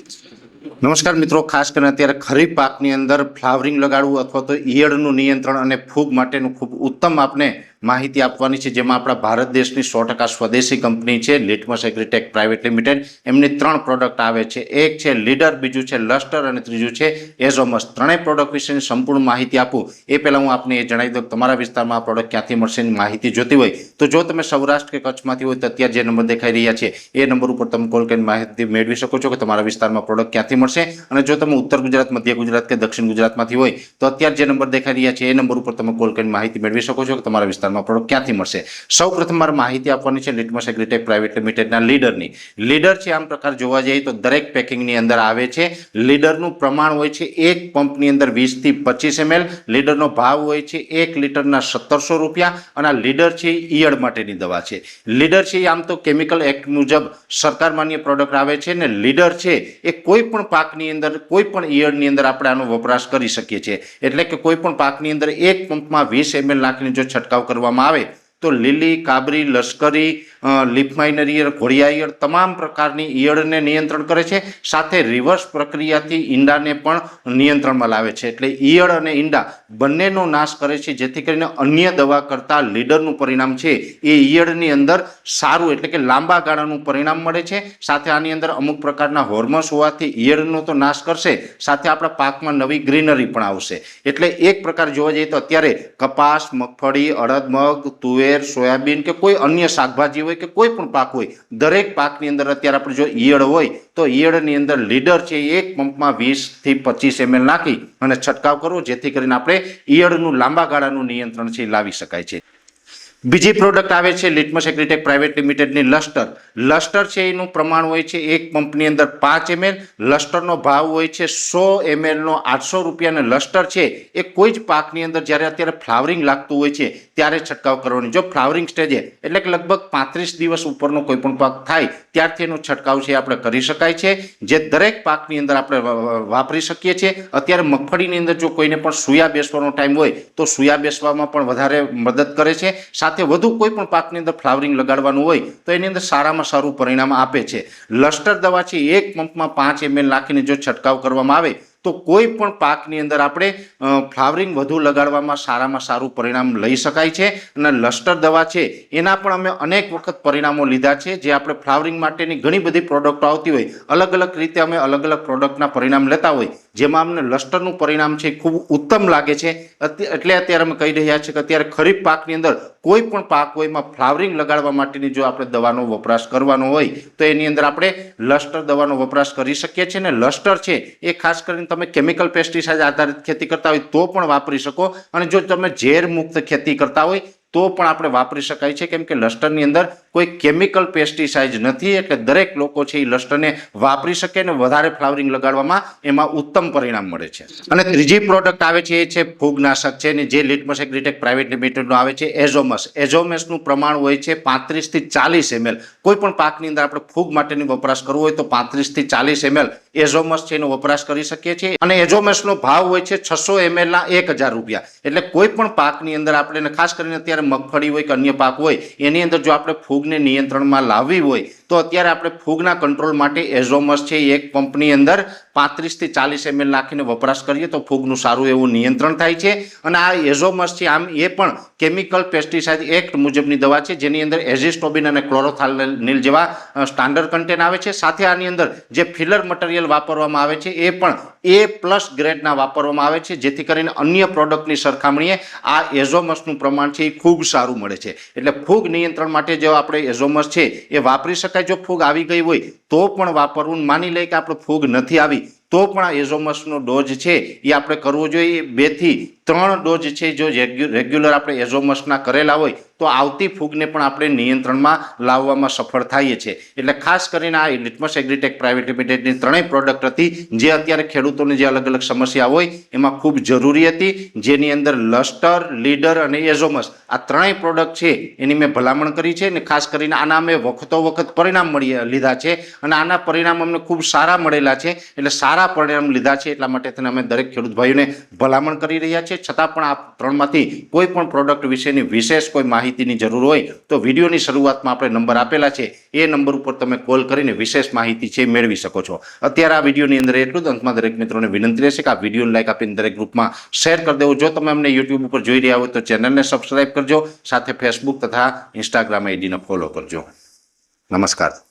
નમસ્કાર મિત્રો, ખાસ કરીને અત્યારે ખરીફ પાકની અંદર ફ્લાવરિંગ લગાડવું અથવા તો ઈયળનું નિયંત્રણ અને ફૂગ માટેનું ખૂબ ઉત્તમ આપને માહિતી આપવાની છે, જેમાં આપણા ભારત દેશની 100% સ્વદેશી કંપની છે લિટમસ એગ્રીટેક પ્રાઇવેટ લિમિટેડ. એમની 3 પ્રોડક્ટ આવે છે. એક છે લીડર, બીજું છે લસ્ટર અને ત્રીજું છે એઝોમસ. ત્રણેય પ્રોડક્ટ વિશેની સંપૂર્ણ માહિતી આપું એ પહેલાં હું આપને એ જણાવી દઉં કે તમારા વિસ્તારમાં આ પ્રોડક્ટ ક્યાંથી મળશે એની માહિતી જોતી હોય તો જો તમે સૌરાષ્ટ્ર કે કચ્છમાંથી હોય તો અત્યારે જે નંબર દેખાઈ રહ્યા છે એ નંબર ઉપર તમે કોલ કરીને માહિતી મેળવી શકો છો કે તમારા વિસ્તારમાં પ્રોડક્ટ ક્યાંથી મળશે. અને જો તમે ઉત્તર ગુજરાત, મધ્ય ગુજરાત કે દક્ષિણ ગુજરાતમાંથી હોય તો અત્યારે જે નંબર દેખાઈ રહ્યા છે એ નંબર ઉપર તમે કોલ કરીને માહિતી મેળવી શકો છો કે તમારા વિસ્તારમાં પ્રોડક્ટ ક્યાંથી મળશે. સૌ પ્રથમ મારે માહિતી આપવાની છે લિટમસ એગ્રીટેક પ્રાઇવેટ લિમિટેડના લીડરની. લીડર છે આમ પ્રકાર જોવા જઈએ તો દરેક પેકિંગની અંદર આવે છે. લીડરનું પ્રમાણ હોય છે એક પંપની અંદર 20 થી 25 ml. લીડરનો ભાવ હોય છે 1 લીટરના 1700 રૂપિયા. અને આ લીડર છે ઈયળ માટેની દવા છે. લીડર છે આમ તો કેમિકલ એક્ટ મુજબ સરકાર માન્ય પ્રોડક્ટ આવે છે ને લીડર છે એ કોઈ પણ પાકની અંદર કોઈ પણ ઈયળની અંદર આપણે આનો વપરાશ કરી શકીએ છીએ. એટલે કે કોઈ પણ પાકની અંદર એક પંપમાં 20 ml નાખીને જો છંટકાવ કરવામાં આવે તો લીલી, કાબરી, લશ્કરી, લીફ માઇનર ઈયળ, ઘોડિયા ઈયળ તમામ પ્રકારની ઈયળને નિયંત્રણ કરે છે. સાથે રિવર્સ પ્રક્રિયાથી ઈંડાને પણ નિયંત્રણમાં લાવે છે. એટલે ઈયળ અને ઈંડા બંનેનો નાશ કરે છે, જેથી કરીને અન્ય દવા કરતાં લીડરનું પરિણામ છે એ ઈયળની અંદર સારું એટલે કે લાંબા ગાળાનું પરિણામ મળે છે. સાથે આની અંદર અમુક પ્રકારના હોર્મોન્સ હોવાથી ઈયળનો તો નાશ કરશે, સાથે આપણા પાકમાં નવી ગ્રીનરી પણ આવશે. એટલે એક પ્રકાર જોવા જઈએ તો અત્યારે કપાસ, મગફળી, અડદ, મગ, તુવેર, સોયાબીન કે કોઈ અન્ય શાકભાજી હોય કે કોઈ પણ પાક હોય, દરેક પાકની અંદર અત્યારે આપણે જો ઈયળ હોય તો ઈયળની અંદર લીડર છે એક પંપમાં 20 થી 25 ml નાખી અને છંટકાવ કરવો, જેથી કરીને આપણે ઈયળનું લાંબા ગાળાનું નિયંત્રણ છે લાવી શકાય છે. બીજી પ્રોડક્ટ આવે છે લિટમસ એગ્રીટેક પ્રાઇવેટ લિમિટેડની લસ્ટર. લસ્ટર છે એનું પ્રમાણ હોય છે એક પંપની અંદર 5 ml. લસ્ટરનો ભાવ હોય છે 100 ml નો 800 રૂપિયા. અને લસ્ટર છે એ કોઈ જ પાકની અંદર જ્યારે અત્યારે ફ્લાવરિંગ લાગતું હોય છે ત્યારે છંટકાવ કરવાનો. જો ફ્લાવરિંગ સ્ટેજે એટલે કે લગભગ 35 દિવસ ઉપરનો કોઈ પણ પાક થાય ત્યારથી એનો છંટકાવ છે આપણે કરી શકાય છે, જે દરેક પાકની અંદર આપણે વાપરી શકીએ છીએ. અત્યારે મગફળીની અંદર જો કોઈને પણ સૂયા બેસવાનો ટાઈમ હોય તો સૂયા બેસવામાં પણ વધારે મદદ કરે છે. સાથે વધુ કોઈ પણ પાકની અંદર ફ્લાવરિંગ લગાડવાનું હોય તો એની અંદર સારામાં સારું પરિણામ આપે છે. લસ્ટર દવા છે એક પંપમાં 5 ml નાખીને જો છંટકાવ કરવામાં આવે તો કોઈ પણ પાકની અંદર આપણે ફ્લાવરિંગ વધુ લગાડવામાં સારામાં સારું પરિણામ લઈ શકાય છે. અને લસ્ટર દવા છે એના પણ અમે અનેક વખત પરિણામો લીધા છે. જે આપણે ફ્લાવરિંગ માટેની ઘણી બધી પ્રોડક્ટો આવતી હોય, અલગ અલગ રીતે અમે અલગ અલગ પ્રોડક્ટના પરિણામ લેતા હોય, જેમાં અમને લસ્ટરનું પરિણામ છે ખૂબ ઉત્તમ લાગે છે. એટલે અત્યારે અમે કહી રહ્યા છીએ કે અત્યારે ખરીફ પાકની અંદર કોઈ પણ પાક હોય એમાં ફ્લાવરિંગ લગાડવા માટેની જો આપણે દવાનો વપરાશ કરવાનો હોય તો એની અંદર આપણે લસ્ટર દવાનો વપરાશ કરી શકીએ છીએ. ને લસ્ટર છે એ ખાસ કરીને તમે કેમિકલ પેસ્ટિસાઇડ આધારિત ખેતી કરતા હોય તો પણ વાપરી શકો, અને જો તમે ઝેર મુક્ત ખેતી કરતા હોય તો પણ આપણે વાપરી શકાય છે, કેમ કે લસ્ટરની અંદર કોઈ કેમિકલ પેસ્ટિસાઇડ નથી. એટલે દરેક લોકો છે એ લસ્ટરને વાપરી શકે ને વધારે ફ્લાવરિંગ લગાડવામાં એમાં ઉત્તમ પરિણામ મળે છે. અને ત્રીજી પ્રોડક્ટ આવે છે એ છે ફૂગનાશક છે ને જે લિટમસ એગ્રીટેક પ્રાઇવેટ લિમિટેડનો આવે છે એઝોમસ. એઝોમસનું પ્રમાણ હોય છે 35 થી 40 ml. કોઈ પણ પાકની અંદર આપણે ફૂગ માટેની વપરાશ કરવો હોય તો 35 થી 40 ml એઝોમસ છે એનો વપરાશ કરી શકીએ છીએ. અને એઝોમસનો ભાવ હોય છે 600 ml ના 1000 રૂપિયા. એટલે કોઈ પણ પાકની અંદર આપણે ખાસ કરીને અત્યારે મગફળી હોય કે અન્ય પાક હોય એની અંદર જો આપણે ફૂગને નિયંત્રણમાં લાવવી હોય તો અત્યારે આપણે ફૂગના કંટ્રોલ માટે એઝોમસ છે એક પંપની અંદર 35 થી 40 ml નાખીને વપરાશ કરીએ તો ફૂગનું સારું એવું નિયંત્રણ થાય છે. અને આ એઝોમસ છે આમ એ પણ કેમિકલ પેસ્ટિસાઇડ એક્ટ મુજબની દવા છે, જેની અંદર એઝિસ્ટોબિન અને ક્લોરોથાલ્નિલ જેવા સ્ટાન્ડર્ડ કન્ટેન્ટ આવે છે. સાથે આની અંદર જે ફિલર મટીરિયલ વાપરવામાં આવે છે એ પણ A+ ગ્રેડના વાપરવામાં આવે છે, જેથી કરીને અન્ય પ્રોડક્ટની સરખામણીએ આ એઝોમસનું પ્રમાણ છે એ ખૂબ સારું મળે છે. એટલે ફૂગ નિયંત્રણ માટે જો આપણે એઝોમસ છે એ વાપરી શકાય. જો ફૂગ આવી ગઈ હોય તો પણ વાપરવું. માની લઈએ કે આપણે ફૂગ નથી આવી તો પણ આ એઝોમસનો ડોઝ છે એ આપણે કરવો જોઈએ. 2 થી 3 ડોઝ છે જો રેગ્યુલર આપણે એઝોમસના કરેલા હોય તો આવતી ફૂગને પણ આપણે નિયંત્રણમાં લાવવામાં સફળ થઈએ છીએ. એટલે ખાસ કરીને આ લિટમસ એગ્રીટેક પ્રાઇવેટ લિમિટેડની 3 પ્રોડક્ટ હતી જે અત્યારે ખેડૂતોને જે અલગ અલગ સમસ્યા હોય એમાં ખૂબ જરૂરી હતી, જેની અંદર લસ્ટર, લીડર અને એઝોમસ આ 3 પ્રોડક્ટ છે એની મેં ભલામણ કરી છે. અને ખાસ કરીને આના અમે વખતો વખત પરિણામ લીધા છે અને આના પરિણામ અમને ખૂબ સારા મળેલા છે. એટલે સારા સારા પરિણામ લીધા છે, એટલા માટે તેને અમે દરેક ખેડૂત ભાઈઓને ભલામણ કરી રહ્યા છીએ. છતાં પણ આ ત્રણમાંથી કોઈ પણ પ્રોડક્ટ વિશેની વિશેષ કોઈ માહિતીની જરૂર હોય તો વિડીયોની શરૂઆતમાં આપણે નંબર આપેલા છે, એ નંબર ઉપર તમે કોલ કરીને વિશેષ માહિતી છે મેળવી શકો છો. અત્યારે આ વિડીયોની અંદર એટલું જ. અંતમાં દરેક મિત્રોને વિનંતી રહેશે કે આ વિડીયોને લાઈક આપીને દરેક ગ્રુપમાં શેર કરી દેવો. જો તમે અમને યુટ્યુબ ઉપર જોઈ રહ્યા હોય તો ચેનલને સબસ્ક્રાઇબ કરજો, સાથે ફેસબુક તથા ઇન્સ્ટાગ્રામ આઈડીને ફોલો કરજો. નમસ્કાર.